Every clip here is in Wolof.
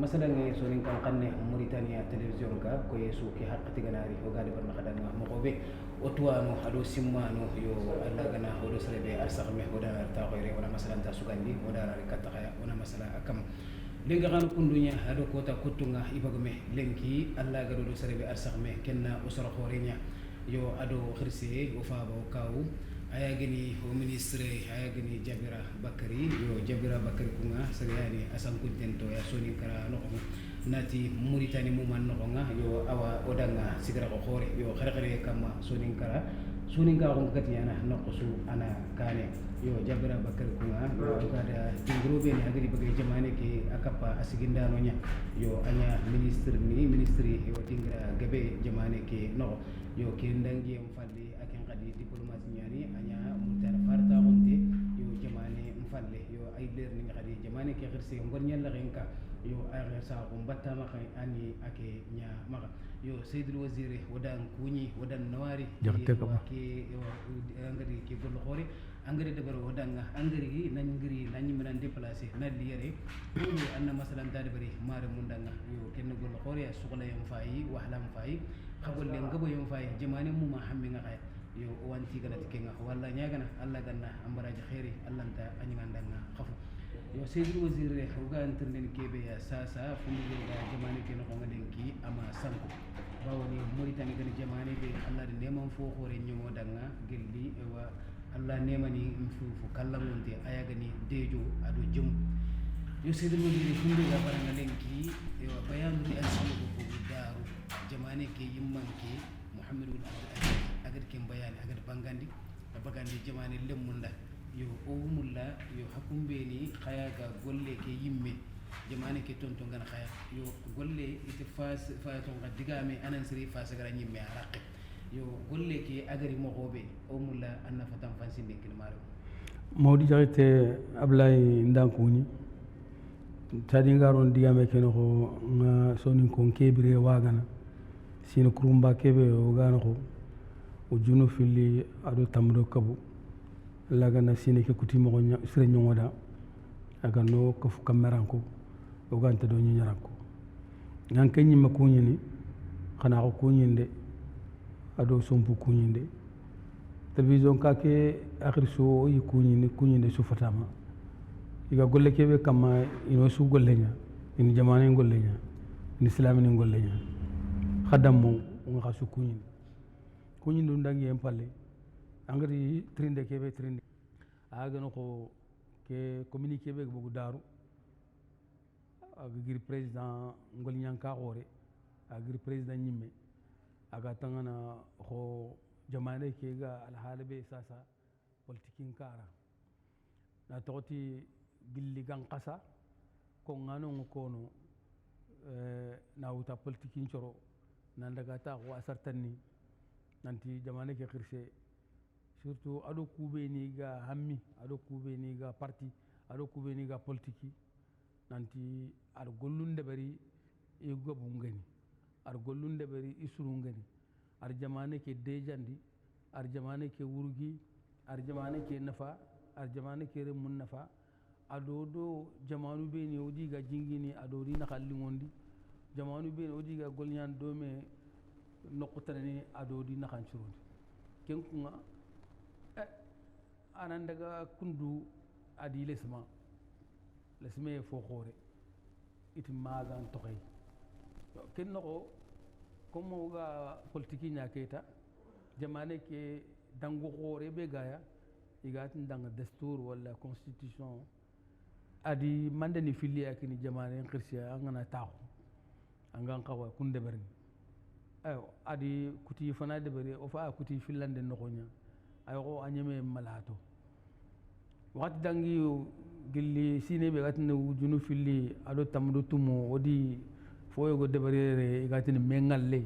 masalange sonin kan kanne Mauritania television ka ko yesu ki haqqati ganari o gade barna kadan mo ko be o tuwano ado simmano yo alla gana o do serebe arsakme o da ta ko re wala masalan ta sugandi o da re katta kaya ona masala akam lenga kan kundunya ado kota kutunga ibagme lenki alla gado do serebe arsakme kenna o soro khorenya yo ado khirse o fa ba kawu ayagini o ministre ayagini Jabira Bakari yo Jabira Bakari kunga sagani asam kuntento ya soni kara no nati Mauritania muman no nga yo awa odanga sigara ko khore yo khare kama soni kara ko gatiana no su ana kane yo Jabira Bakari kunga yo kada tingrobe ni agri bagay jamane ke akapa asiginda no nya yo anya ministri yo tingra gabe jamane ke no yo kindangi mfalli aken kadi diplomasi nyani anya mutar farta gonte yo jamane mfalle yo ay leer ni kadi jamane ke xirse ngon nyalla renka yo ay sa ko batta ma kay ani ake nya maka yo Seydou Waziri wadan kunyi wadan nawari ke yo angari ke gol khore angari de baro wadanga angari nanyi menan déplacer na liyere yo anna masalan dade bari mare mundanga yo ken gol khore sugla yam fayi wahlam fayi xabol le ngabo yam fayi jamane mu ma hammi nga xay yo wanti gana tikenga walla nyagana alla ganna ambaraji khairi alla nta anyangandanga khafu yo Seydou Waziri uga internet kebe ya sasa fundu ga jamane ken ko ngalenki ama sanko bawoni Mauritania gani jamane be alla de neman fo khore nyomo danga gelli wa alla nemani mfufu kallamonte ayagani dejo ado jum yo Seydou Waziri fundu ga baranga lenki yo bayanu di asilo ko daru jamane ke yimmanke Muhammadu agar ken bayani agar bagandi jamane lemmunda yo o mulla yo hakumbe ni khaya ga golle ke yimme jamane ke tonto ngana khaya yo golle ite fas to digame anan siri fas gara nyimme araqe yo golle ke agari mogobe o mulla anna fatan fansinde kin maro mawdi jarite ablay ndankuni tadi ngaron digame ken ko nga sonin kon kebire wagana sino kurumba kebe o gana ko o juno fili ado tamdo kabu lagana sine ke kuti mo sire nyongoda aga no ko fu kameranko o ganta do nyaranko nan kenyi makunyi ni xana ko kunyinde ado sompu kunyinde television ka ke akhir so yi kunyinde su fatama iga golle kebe kama ino su gollenya in jamane gollenya in islamini gollenya khadam mo nga su kunyinde ndangi empalle angari trinde kebe trinde aga no ko ke communiquer be bugu daru aga gir président ngol nyanka gore aga gir président nyimme aga tangana ko jamane ke ga al halabe sasa politikin kara na toti gilli gan qasa ko ngano kono na wuta politikin choro nan daga ta ko asartanni nanti jamane ke khirse surtout ado kube ni ga hammi ado kube ni ga parti ado kube ni ga politiki nanti ar gollunde bari e gobu ngani ar gollunde bari isuru ngani ar jamane ke dejandi ar jamane ke wurgi ar jamane ke nafa ar jamane ke remun nafa ado do jamanu be ni odi ga jingini ado ri na khalli ngondi jamanu be ni odi ga golnyan do me nokutani ado di na khanchurundi kenkunga anan daga kundu adi lesma fo khore itim magan tokay ken noko comme ga politique nya keta jamane ke dangu khore be gaya igat ndang destur wala constitution adi mandani fili akini jamane khirsiya angana taxu angan qawa kunde berni ayo adi kuti fana de bari o fa kuti filande nokonya ayo anyeme malato wakati dangi gilli sine be gatne wujunu fili ado tamdu tumo odi foyo go debarere gatne mengalle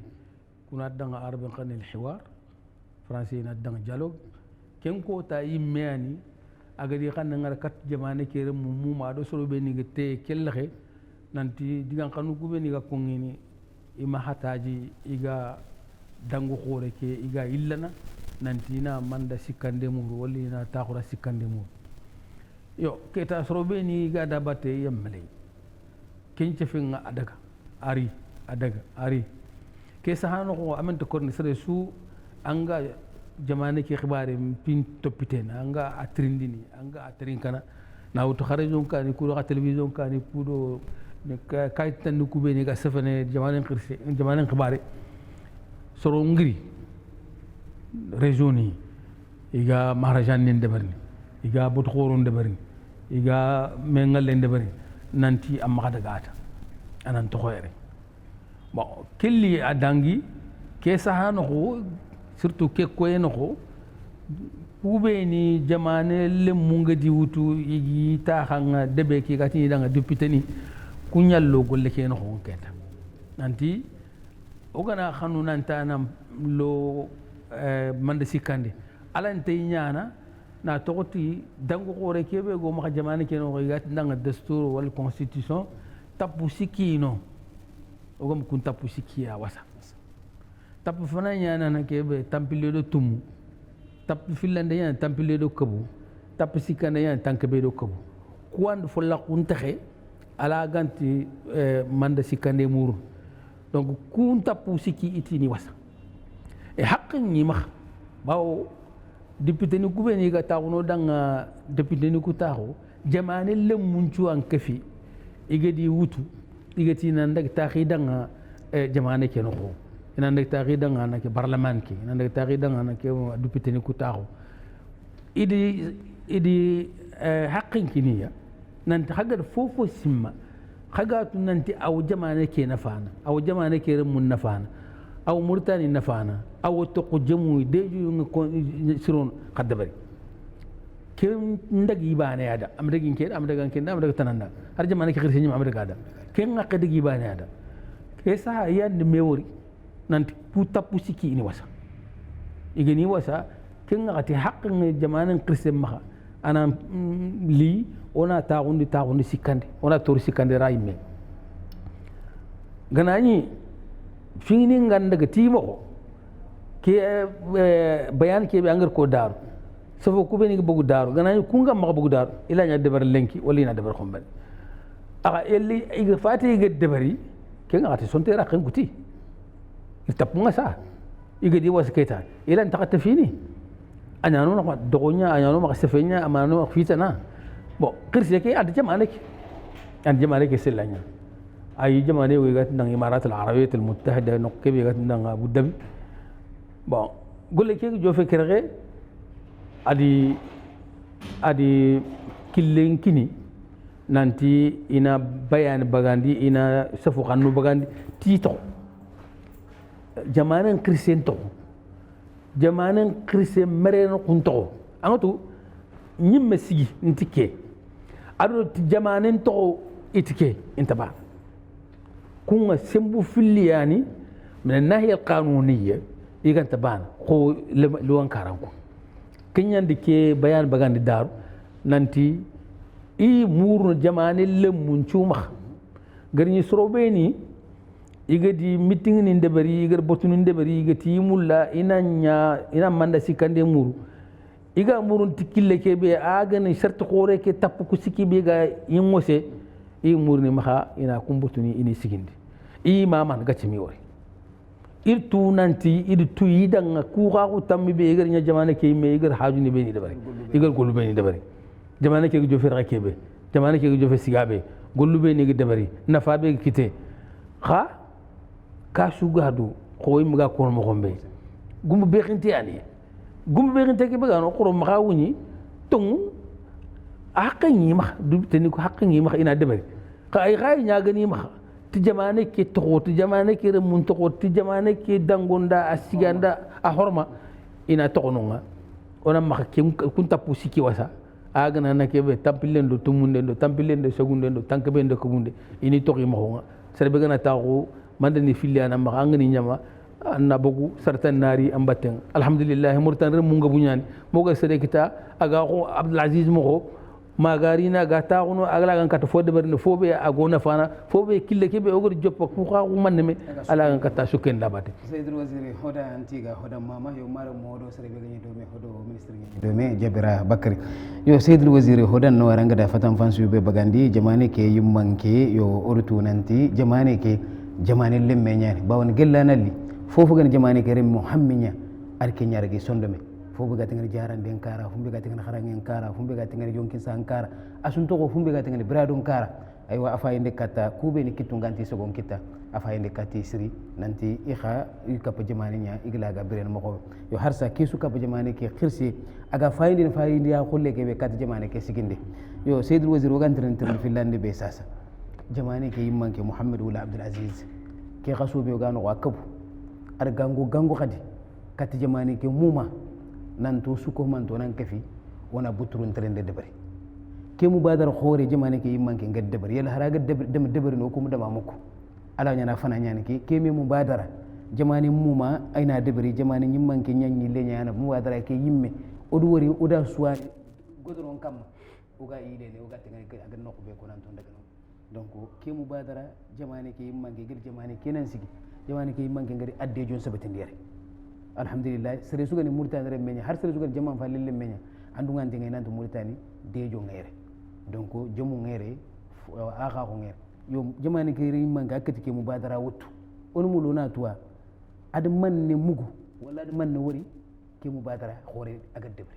kuna danga arbe qanil hiwar français na danga dialogue ken ko ta yimmani agadi xanna ngara kat jamane kere mumuma do soro be ni te kellaxe nanti digan xanu ku be ni ga kongini ima hataji iga dangu xore ke iga illana nanti na manda sikande muru wala na taxura sikande muru yo keta soro be ni ga dabate yamale kenche finga adaga ari ke sahano ko amenta korni sere su anga jamane ke xibare pin topiten anga atrindini anga atrinkana na wuto xarajon kani ku do television kani ku do kay tan ku be ni ga sefane jamane xirse jamane xibare soro ngiri regioni iga maharajan nen debarni iga bot khoron debarni iga mengal len debarni nanti amma daga ata anan to khoyre bon kelli adangi ke sahano ko surtout ke koyeno ko kube ni jamane le munga di wutu igi ta khanga debe ki gati danga député ni kunyallo golle ke no ko keta nanti ogana khanu nanta nam lo manda sikande alante ñana na togoti dango xore kebe go ma jamane ke no gat ndanga dastur wal constitution tapu sikino ogam kun tapu sikiya wasa tapu fana ñana na kebe tampile do tumu tapu filande ñana tampile do kabu tapu sikande ñana tankebe do kabu kuand fo la kuntaxe ala ganti manda sikande muru donc kun tapu siki itini wasa e haqqin ni ma bawo député ni kube ni ga taxuno danga député ni ku taxu jamane le muncu an kafi igadi wutu igati nan dag taxi danga jamane ke no ko nan dag taxi danga na ke parlement ke nan dag taxi danga na ke député ni ku taxu idi haqqin kiniya nan hagar fofo simma hagatu nanti aw jamane ke nafana aw jamane ke mun nafana aw murtani nafana aw toqo jamu deju nga siron kadabari ke ndagi bane ada am dagin ke am dagan ke am daga tananda har jamane ke khirsi am daga ada ke nga kadagi bane ada ke sa yand mewori nanti pu tapu siki ni wasa igeni wasa ke nga ati haqq jamane khirsi ma ana li ona tagundi sikande ona tor sikande rayme ganani fini nganda ga timo ke bayan ke be angar ko daru safo ku be ni bugu daru ganani kunga ma bugu daru ila nya debar lenki wala na debar khombal aga elli iga fati iga debari ke ngati sonte raqin guti tapunga sa iga di wasketa ila ntakata fini anyano na dogonya anyano ma sefenya amano fitana bon qirse ke ad jamane ke selanya ay jamane we gat nang imarat al arabiyyah al muttahida nokke be gat nang abu dhabi bon golle ke jo fe kerege adi killen kini nanti ina bayan bagandi ina safu khanu bagandi tito jamane qirse to jamane qirse mereno kunto angatu nyimme sigi ntike ado jamane to itike intaba kunga sembu filiani min الناحية القانونية يكن تبان هو لوان كارانكو كنيان ديكي بيان بغان دارو نانتي اي مور جماني لمونچو مخ غرني سروبيني يغدي ميتينغ ني ندبري يغر بوتو ني ندبري يغتي مولا ina manda sikande muru iga murun tikille ke be agane shart khore ke tapu ku siki be ga yimose i murni maha ina kumbutuni ini sigindi i maman gacimi wori irtu nanti irtu yidanga ku ga ku tammi be igar nya jamane ke me igar hajuni be ni dabari igar golu be ni dabari jamane ke jo fera ke be jamane ke jo fe sigabe golu be ni dabari nafa be kite kha ka sugadu khoy mga ko mo gombe gumu be xinti ani gumu be xinti ke be ga no khoro ma wuni tung haqqi ma du tani ko haqqi ma ina dabari ka ay gay nya gani ma ti jamane ke to ti jamane ke mun to ti jamane ke dangonda asiganda a horma ina to nonga ona ma ke kun tapu siki wasa agana na ke be tampilendo tumunde do tampilendo segunde do tankebe ndo ko munde ini to ma honga serbe gana taxu mandani filiana ma ngani nyama anna bogu sartan nari ambaten alhamdulillah murtan re munga bunyani moga sere kita aga ko Abdul Aziz mo magari na gata kuno agala kan kata fode barne fobe agona fana fobe kille kebe ogor joppa ku ka ku manne ala kan kata suken labate Seydou Waziri hoda antiga hoda mama yo mara modo sere be gani do me hodo ministre ni do me Jabira Bakari yo Seydou Waziri hoda no waranga da fatan fansu be bagandi jamane ke yimmanke yo ortu nanti jamane ke jamane lemme nyaani bawon gellanalli fofu gan jamane ke rem muhamminya arke nyaarage sondome fofu gati ngani jarande en kara fumbe gati ngani kharangi en kara fumbe gati ngani jonkin sa en kara asunto ko fumbe gati ngani bradon kara aywa afayinde kata kube ni kitu nganti sogon kita afayinde kati siri nanti ikha ikapa jamane nya iglaga biren mako yo harsa kisu kapa jamane ke khirsi aga fayinde ya kholle ke be kati jamane ke siginde yo Seydou Wazir wagantren tirni filande be sasa jamane ke yimmanke Muhammad wala Abdul Aziz ke khasube gano wakabu ar gango khadi kati jamane ke muma nanto suko manto nan kafi wana buturun trende debari ke mubadar khore jamane ke yimmanke ngad debari yalla haraga debari no kuma dama muku ala nyana fana nyani ke me mubadara jamane muma aina debari jamane yimmanke nyanyi le nyana mubadara ke yimme odu wori oda suwa godron kam uga ide ne uga tenga ke aga nokbe ko nan ton daga donc ke mubadara jamane ke yimmanke gir jamane kenan sigi jamane ke yimmanke ngari adde jon sabati ndere alhamdulillah sere sugani murtani re meña har sere sugani jaman fa lelle meña andugante ngay nanto murtani dejo ngere donc jamu ngere aha ko ngere yo jamani ke ri manga akati ke mubadara wuttu on mu lona tuwa ad manne mugu wala ad manne wori ke mubadara khore aga debre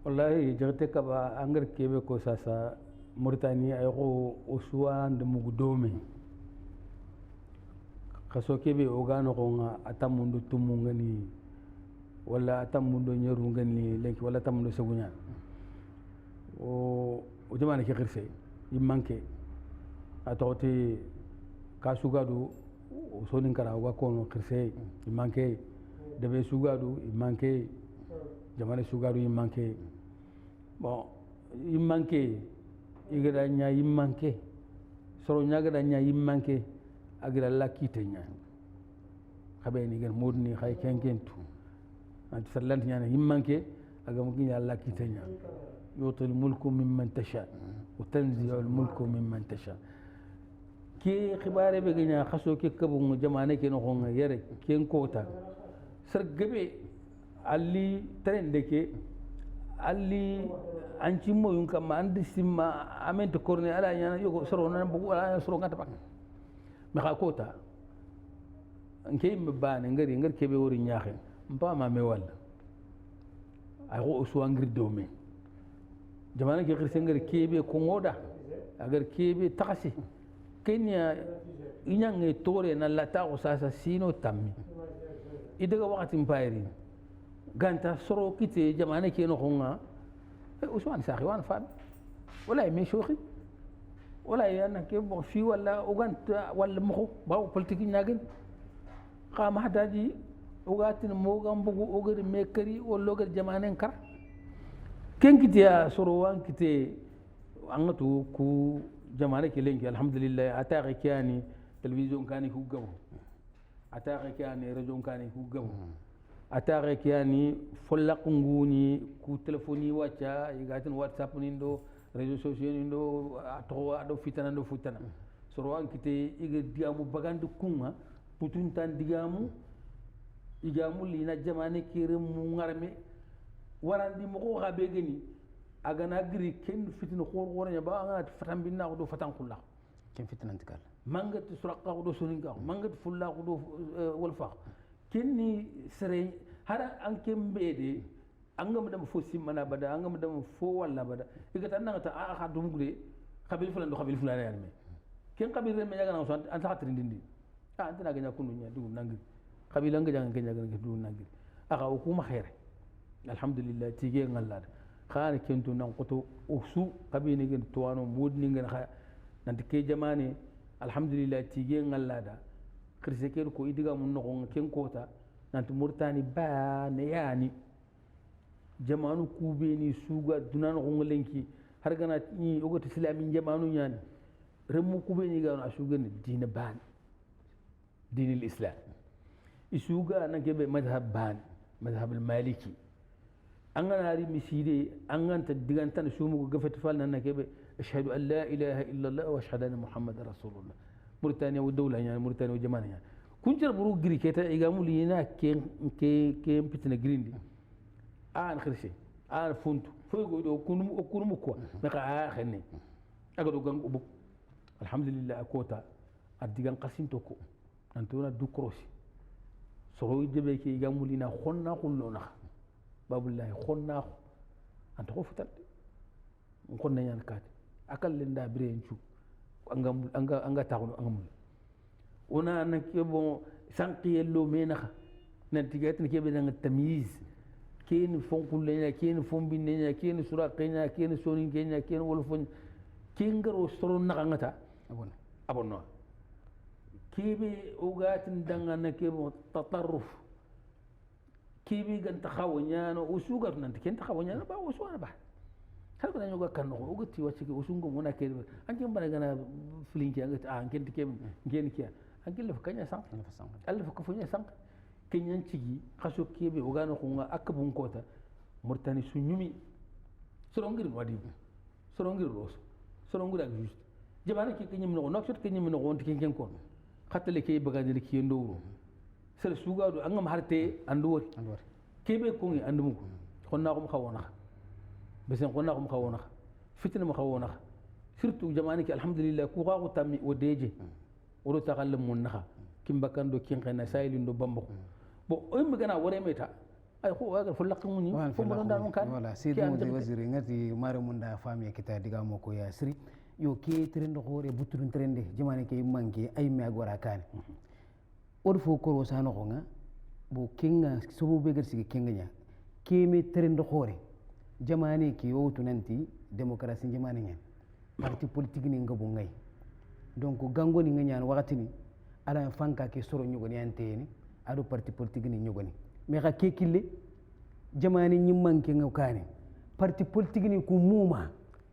wallahi jagte ka ba angar kebe ko sasa murtani ay ko uswan de mugu dome kaso kebe ogano ko nga atamundu tumu ngani wala atamundo nyeru ngani lenki wala atamundo segunya o jamane ke khirse yimanke atoti kasugadu o sonin kara wa kono khirse yimanke debe sugadu yimanke jamane sugadu yimanke bon yimanke igada nya yimanke soro nyaga da nya yimanke agira lakite nya khabe ni gen modni khay kenkentu anti sallant ñana yimmanke aga mo ginya Allah kitanya yutul mulku mimman tasha wa tanzi'u al mulku mimman tasha ki khibare be ginya khaso ke kabu jamane ke no honga yere ken kota sargabe alli trende ke alli anci mo yun kam andi simma amen to korne ala ñana yogo soro nan bugu ala soro ngata pak me kha kota nke me bane ngari ngar kebe wori ñaaxe mpa ma me wala ay ko so angri dome jamana ke khirse ngar kebe ko ngoda agar kebe takasi kenya inyange tore na lata ko sasa sino tammi idaga wakati mpayri ganta soro kite jamana ke no khonga usman saxi wan fam wala me shoxi wala yana ke bo fi wala uganta wala mo ba politique ñagen xama hadaji ugatin mogam bugu ogari mekari wala ogari jamanen kar ken kite ya soro wan kite angatu ku jamane ke lenki alhamdulillah ataqi kani television kani ku gaw ataqi kani radio kani ku gaw ataqi kani follaq nguni ku telefoni wacha igatin whatsapp nindo réseaux sociaux nindo to ado fitana do futana soro wan kite iga diamu bagande kunga putuntan digamu igamu lina jamane kere mu ngarme warandi mo ko xabe gani agana gri ken fitina khor khornya ba nga fatam binna ko do fatan khulla ken fitna antikal mangat suraqa ko do soninga mangat fulla ko do wolfa kenni sere hara an kembede angam dam fo simana bada angam dam fo walla bada igata nanga ta a khadum gure qabil fulan do qabil fulan yani ken qabil re me yaga na so an ta trindindi antana ganya kunu nya du nangi qabila nga jang ganya ganya du nangi aka hukuma khair alhamdulillah tige ngalla khani kentu nan qoto usu qabini gen tuwano modni ngen kha nanti ke jamane alhamdulillah tige ngalla da kirse ke ko idiga mun no ken kota nanti murtani ba ne yani jamanu kubeni suga dunan ko lenki har gana ni ogoto islami jamanu nyani remu kubeni ga na suga ni dina ban dinil islam isuga nan kebe madhhab ban madhhab al maliki an ganari miside an ganta digantan sumu gafat fal nan kebe ashhadu an la ilaha illa allah wa ashhadu anna muhammadar rasulullah Mauritania wa dawla yani Mauritania wa jamana yani kunjar buru giri keta igamuli na ke pitna grindi an khirse an funtu fogo do kunum ko maka khenne aga do gang ubuk alhamdulillah akota adigan qasinto ko antona du krosi soro jebe ke igamuli na khonna kullona babullahi khonna anta ko futal khonna yan kat akal lenda birenchu anga taxunu angamul ona na kebo sanqiyello menaxa nantigat ni kebe nanga tamyiz ken fonkullenya ken fombinenya ken suraqenya ken soninkenya ken wolfon kengaro soro naxangata abonno kebe ogatin dangana kebo tatarruf kebe ganta xawanyano usugat nanti ken xawanyano ba usuana ba har ko dañu kan no ogati wacce ke usungo mona ke anke mbana gana flinki angati anke tike ngen kiya anke la kanya sang Allah fa ko funya sang kenyan cigi khaso kebe ogano ko nga akabun kota murtani sunyumi sorongir wadi sorongir ros sorongir ak just jabana ke kenyim no nok sot kenyim no wonti ken ko khatale ke bagani ke ndowro sel sugado angam harte andu wori kebe ko ngi andu ko xonna ko xawona بس نقولنا قوم خوونخ فتنة ما خوونخ surtout jamani ki alhamdulillah ku ga ko tammi o deje o do takallam munnaha kim bakando kin khana sailin do bambo bo o mi gana wore meta ay ko wagal fo laqmuni fo mo ndar mon kan wala sidou mo waziri ngati mare munda fami kita diga mo ko ya sri yo ke trendo hore buturun trende jamani ke manki ay me agora kan o fo ko sano ko nga bo kinga sobo begar sigi kinga nya ke me trendo hore jamani ki yotu nanti démocratie jamani nyen parti politique ni ngabu ngay donc gango ni nganyaan wakati ni ala fanka ke soro nyugoni anteni ado parti politique ni nyugoni mais ka kekille jamani nyi manke ngakane parti politique ni ku muma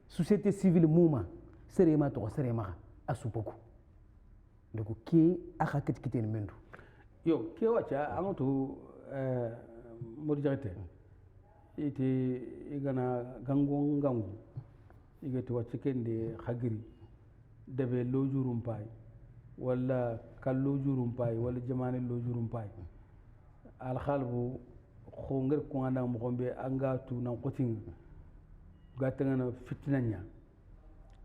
société civile muma serema to serema asupoko donc ki aka kitkiten mendu yo ke wacha angoto modjate ite igana gango gango igati wacce kende khagiri debe lojurum pay wala kal lojurum pay wala jamane lojurum pay al khalbu khongir ko anda mo gombe anga tu nan qotin gatanga fitnanya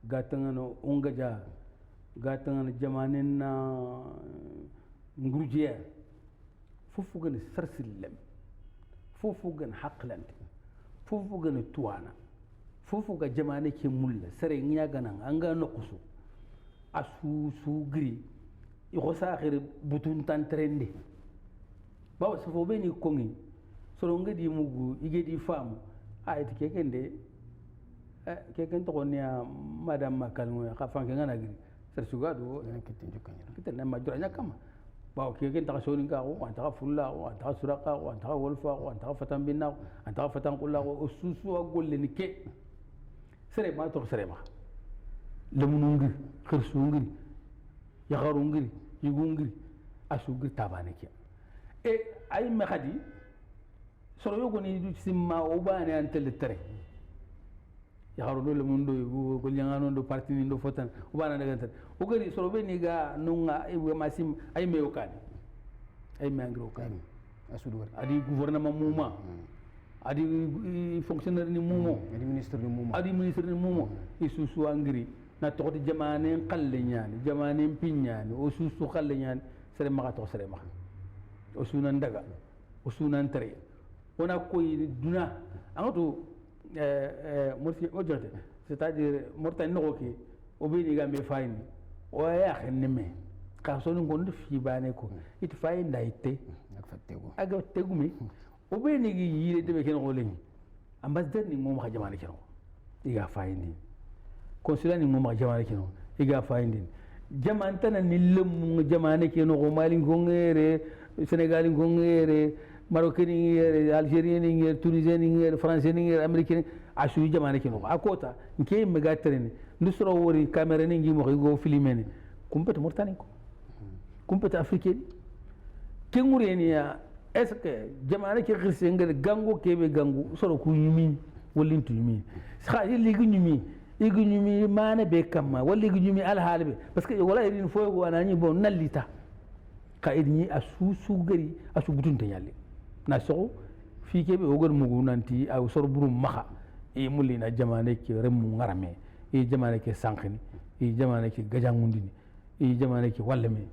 gatanga ungaja gatanga jamane na ngurjiya fofu gane sarsilem fofu gan haqlante fofu gan tuwana fofu ga jamane ke mulla sare nya ganan an ga nokusu asu su gri iko sakhir butun tan trende bawa safo be ni kongi soro ngadi mugu igedi famu ayati kekende keken to nya madam makalmo ya khafanke ngana gri sar sugado kitin jukanya kitin na majura nya kama باو كي كنت غسوني كاو وانت غفلا وانت غسرقا وانت غولفا وانت غفتن بينا وانت غفتن كلا وسوسو اقول لك سري ما تو سري ما لمنونغي خرسونغي يغارونغي يغونغي اسوغي تابانيك اي اي مخدي سورو يغوني دو سيما وباني انت لتري يغارو لمون دو غول يانغانو دو بارتي دو فوتان وبانا دغنت وغري سورو بني غا نونغا اي ماسيم اي ميوكاني اي مانغرو كاني اسودور ادي غوفرنمان موما ادي فونكسيونير ني مومو ادي مينستر ني مومو يسوسو انغري نا توخدي جمانين خال نياني جمانين بينياني او سوسو خال نياني سري ما تو سري ما او سونان دغا او سونان تري ونا كوي دونا انتو c'est-à-dire mortani no ke obini gambe fayni o ya xenneme ka sonu ngon fi bané ko it fay ndayte ak fattegu mi obini gi yire debe ken xolen ambassadeur ni mom xajamane keno iga fayni consulat ni mom xajamane keno iga fayni jamantana ni lem jamane keno ko mali ngere sénégal ngere marocain ngere algérien ngere tunisien ngere français ngere américain asu jamane kino akota nke megatrene ndusro wori camera ni ngi mo go filmene kumpete mortani ko kumpete africain kengureniya est ce que jamana ke khirse ngel gango kebe gangu soro ku yumi wallintu yumi kha ligi nyumi mana be kamma walligi nyumi al halbe parce que wala irin fo go anani bon nallita ka idni asu gari asu butunta yalle na so fi kebe o gor mugu nanti aw soro burum maha e mulina jamana ke remu ngarame e jamana ke sankini e jamana ke gajangundini e jamana ke wallame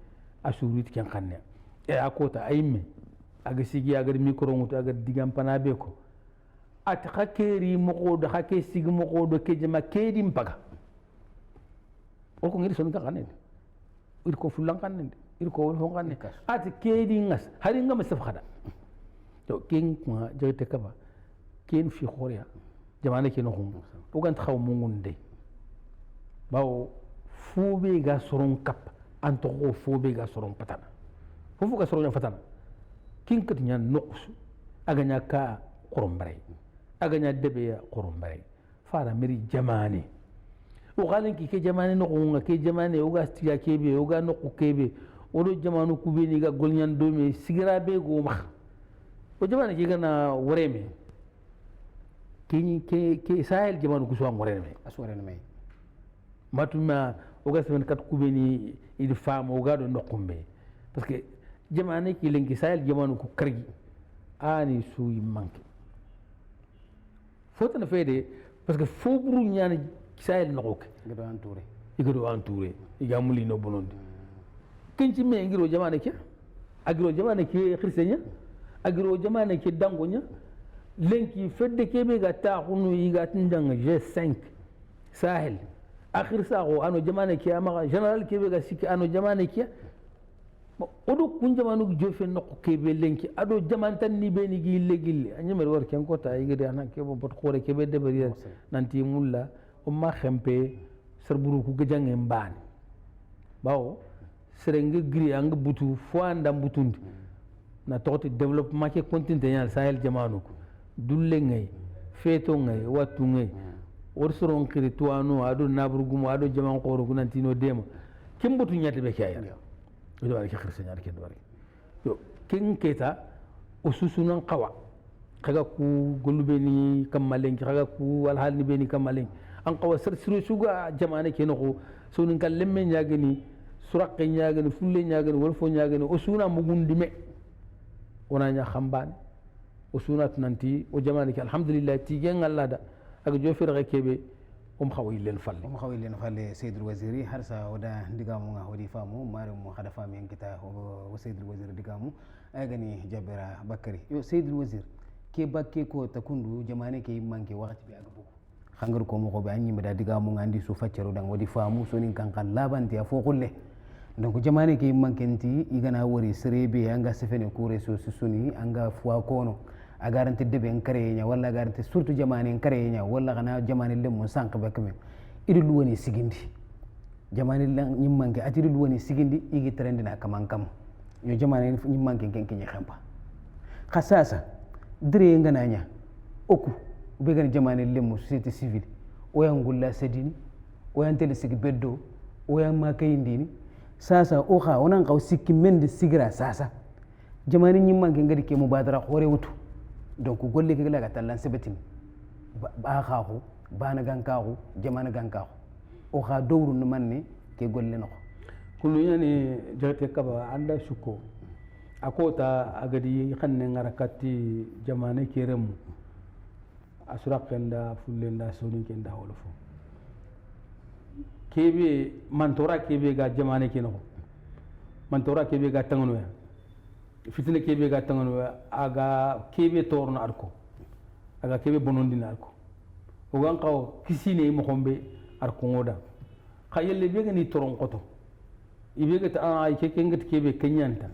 asurit ken xanne e akota ayme aga sigi aga micro ngutu aga digam pana be ko at khakeri moqodo khake sigi moqodo ke jama kedi mpaga o ko ngiri son ka xanne ir ko fulan xanne ir ko won xanne at kedi ngas hari ngam saf khada to ken ko jete kaba ken fi khoria jamana ke no khum o gan xaw mo ngunde bawo fube ga soron kap anto ko fube ga soron patana fofu ga soron patana kin kat nya noqsu aga nya ka qorombare aga nya debe ya qorombare fara miri jamani o galen ki ke jamani no ko ke jamani o ga stiya kebe o ga no ko kebe o do jamanu ku be ni ga golnyan do me sigira be go ma o jamani ke gana woreme ke sahel jamanu ku so woreme asworene may matuma o ga semen kat ku be ni il fam o ga do nokumbe parce que jamane ki lenki sahel jamanu ku kargi ani suyi manke fotana fede parce que fo buru nyani sahel nokoke igado entouré iga muli no bonondi kenci me ngiro jamane ke agiro jamane ke khrisenya agiro jamane ke dangonya lenki fedde kebe ga ta khunu iga tindanga G5 sahel akhir sago ano jamane ke ama general kebe ga sikki ano jamane ke odo kun jamanu jofe nokko kebe lenki ado jaman tan ni be ni gille anyemer war ken ko ta yigede ana ke bo bot khore kebe de bari nanti mulla o ma xempe serburu ku gejange mbani bawo serenge gri ang butu fo andam butundi na toti development ke continue yal sahel jamanu ko dulle ngay feto ngay watu ngay or soron kiri tuano ado naburgumo ado jaman khoro ku nanti no dema kimbutu nyate be kaya do wala ke khirsa ke do wala yo kin keta ususunan qawa kaga ku golube ni kamalen kaga ku wal hal ni be ni kamalen an qawa sir suga jamane ke no so nin kal lemme nyagani suraqe nyagani fulle nyagani wal fo nyagani usuna mugundi me ona nya khambane usuna nanti o jamane ke alhamdulillah ti gen Allah da ak jo firage kebe xawi len falle Seydou Waziri har sa wada digamu nga wadi famu mare mu hada famu en kita o Seydou Waziri digamu ay gani jabira bakari yo Seydou Wazir ke bakke ko takundu jamane ke manke wakati bi aga buku khangar ko mo ko be anyi meda digamu nga andi su faccaro dang wadi famu so nin kan kan labanti a fo kulle donc jamane ke manke nti igana wori serebe anga sefene ko reso suni anga fuwa kono a garanti debe en karenya walla garanti surtout jamane en karenya walla kana jamane lem sank bekme idul woni sigindi jamane nyimmanke atirul woni sigindi igi trendina kam yo jamane nyimmanke kenkenye xampa khasasa dire ngananya oku be gan jamane lem société civile o yangulla sedini o yantele sigi beddo o yamma kayindini sasa o kha onan qaw sikki mende sigira sasa jamane nyimmanke ngadi ke mubadara khore wutu donc golle ke la tallan sebetin ba khaxu bana gankaxu jamana gankaxu o kha dowru no manne ke golle no kulu yani jate kaba anda suko akota agadi xanne ngarakati jamane ke rem asura kenda fulenda soni kenda wolofo kebe mantora kebe ga jamane ke no mantora kebe ga tangono ya fitine kebe ga tangano aga kebe torno arko aga kebe bonondina arko o gan qaw kisine mo xombe arko ngoda khayelle be gani toron qoto ibe ga ay ke ngat kebe kenyanta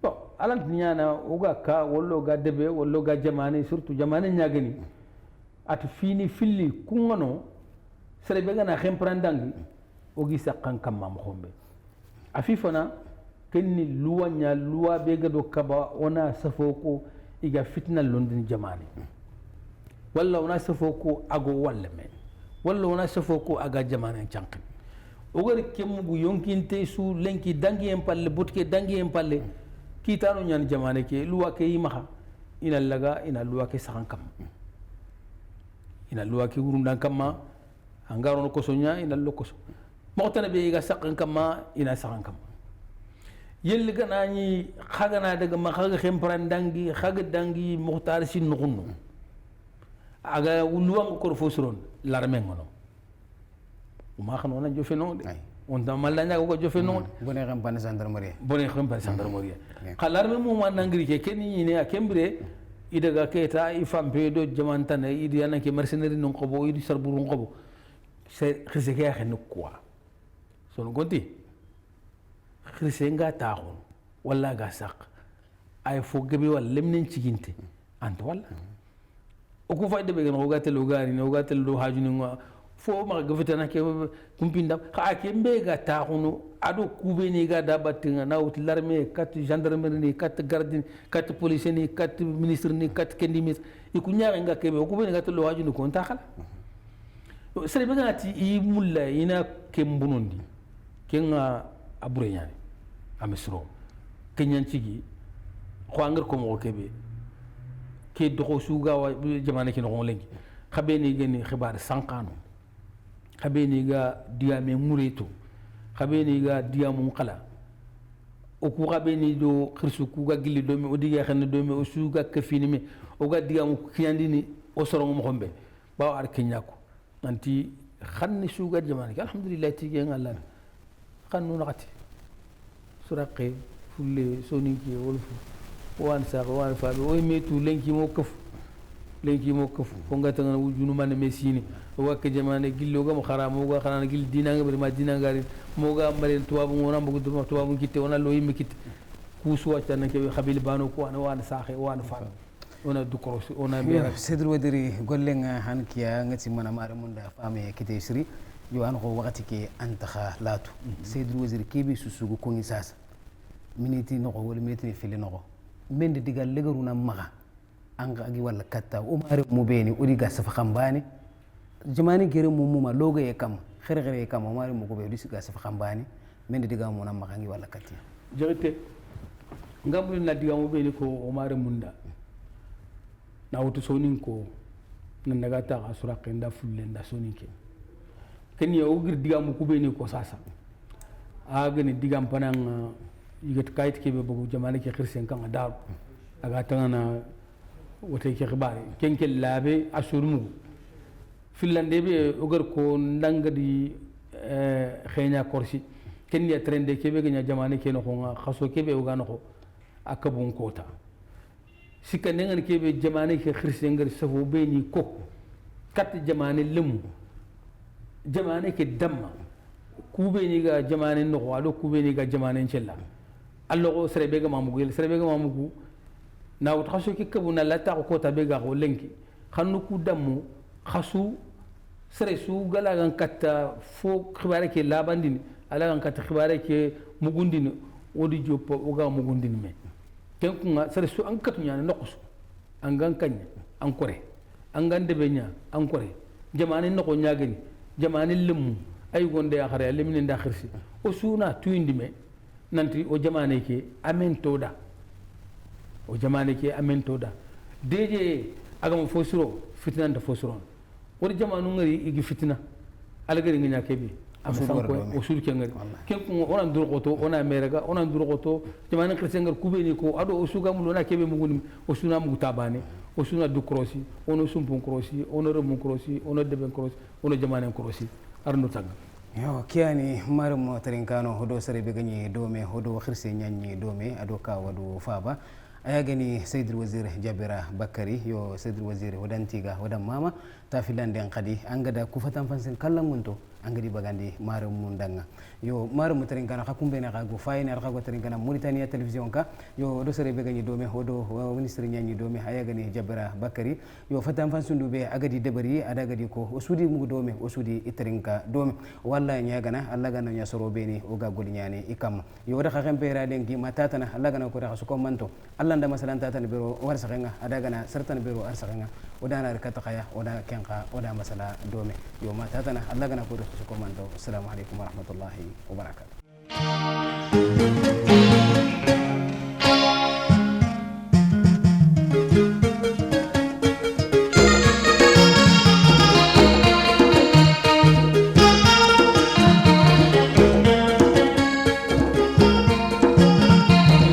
to alant nyana o ga ka wollo ga debe wollo ga jamane surtout jamane nyagani at fini filli kungano sere be gana khemprandangi o gi sakkan kam mo xombe afifana kenni luwa be gado kaba ona safoko iga fitna london jamani walla ona safoko ago walla men walla ona safoko aga jamani chankin o gari kemugu yonkinte su lenki dangi en palle butke dangi en palle kitano ñan jamane ke luwa ke yimaxa ina laga ina luwa ke saxan kam ina luwa ke wurundan kamma angarono kosoña ina lo koso moxtana be iga saxan kamma ina saxan kam yelli ganañi xagana daga ma xaga xemparan dangi xaga dangi moxtar sin nuxunnu aga luwanga kor fo suron larme ngono uma xanona jofe no de on ta malanya ko jofe no bone xam ban gendarmerie xalarme mo man nangri ke ken ni ne akembre idaga keta i fampe do jamantane idi yana ke mercenaire non ko bo idi sarburu ko bo c'est xise ke xen quoi son gonti xise nga taxon wala ga saq ay fo gebe wal lemnen ciginte ant wala o ku fayde be no gatel o gari no gatel do hajuni ngo fo ma gafetana ke kumpinda xa ke mbega taxunu ado kubeni ga dabatinga na wut l'armée kat gendarmerie ni kat gardien kat police ni kat ministre ni kat kendi mis iku ñaare nga kebe o kubeni ga to hajuni ko ta xala sere be ngati i mulla ina kembunondi kenga abure ñani amisro kenyan cigi ko angar ko mo kebe ke doxo suga wa jamane ki no lengi xabeni geni xibaar sankano xabeni ga diame mureto xabeni ga diamu qala o ku xabeni do xirsu ku ga gilli do mi o diga xene do mi o suga kafini mi o ga diamu kiyandini o soro mo xombe ba ar kenyako anti xanni suga jamane ki alhamdulillah tige ngalla xannu naqati suraqe fulle soninki wolfu wan sax wan faabe o metu lenki mo këf ko ngata ngana wujunu man mesini o wakke jamane gillo gam kharam o ga khana gil dinanga bari ma dinanga ri mo ga malen tuwabu ngona mbugo dum tuwabu kitte wona lo yimmi kitte kusu wacca nan ke khabil bano ko wan saxe wan faabe ona dukrosi ona mera Seydou Wadiri gollenga han kiya ngati mana mare munda fame kite siri yo an ko wakati ke antaxa latu Seydou Wadiri kebe susugo ko ngi sasa miniti no ko wala miniti fili no ko mende digal legaruna maga anga agi wala katta o mare mo beni o diga safa khambani jamani gere mo muma logo e kam khere e kam o mare mo ko be disiga safa khambani mende diga mo na maga ngi wala katti jërete ngamul na diga mo beni ko o mare munda na wutu sonin ko nan daga ta asura kenda fulle nda sonin ke ken yo gir diga mo ko beni ko sasa aga ni diga panang yigat kayit ke be bogu jamane ke khirsen kan adab aga tangana wote ke khibari kenke labe asurmu finlande be ogar ko ndangadi khenya korsi ken ya trende ke be ganya jamane ke no ko khaso ke be ogano ko akabun kota sikane ngan ke be jamane ke khirsen ngar safo be ni ko kat jamane lemu jamane ke damma kube ni ga jamane no walo kube ni ga jamane cella allo serebe ga mamugu na wut khasu ki kabuna la ta ko ta be ga ko lenki khanu ku damu khasu sere su gala gan katta fo khibare ke labandini ala gan katta khibare ke mugundini wodi joppo o ga mugundini me ken ku nga sere su an katu nyana nokosu an gan kanya an kore an gan debe nya an kore jamane noko nyagani jamane lemu ay gonde ya khare lemine nda khirsi o suna tuyindi me nanti o jamane ke amen toda deje agam fosuro fitna nda fosuro wori jamanu ngari igi fitna alagari nganya kebe am sanko o suru ke ngari ken ko onan durgoto ona merega onan durgoto jamane khirsi ngar kubeni ko ado o suga mulo na kebe muguni o suna mugu tabane o suna du krosi ono sumpun krosi ono remun krosi ono deben krosi ono jamane krosi arno tag yo kiani mare mo tarinkano hodo sare be gani dome hodo khirse nyanyi dome ado ka wadu faba aya gani Seydou Wazir Jabira Bakary yo Seydou Wazir wadantiga wadan mama ta filande en kadi angada ku fatan fansen kallangunto angadi bagandi mare mundanga yo mare mo tarinkano hakumbe na go fayne ar go tarinkana Mauritania television ka yo do sare be gani dome hodo ministre nyanyi dome aya gani Jabira Bakary yo fatan fansundu be agadi debari ada gadi ko o sudi mugu dome o sudi itarinka dome walla nyagana alla gana nya soro beni o ga gol nyani ikam yo da kham pera dengi matatana alla gana ko da ko manto alla nda masalan tatan biro war sakenga ada gana sertan biro ar sakenga o da na rikata khaya o da kenka o da masala dome yo matatana alla gana ko da ko manto assalamu alaikum warahmatullahi wabarakatuh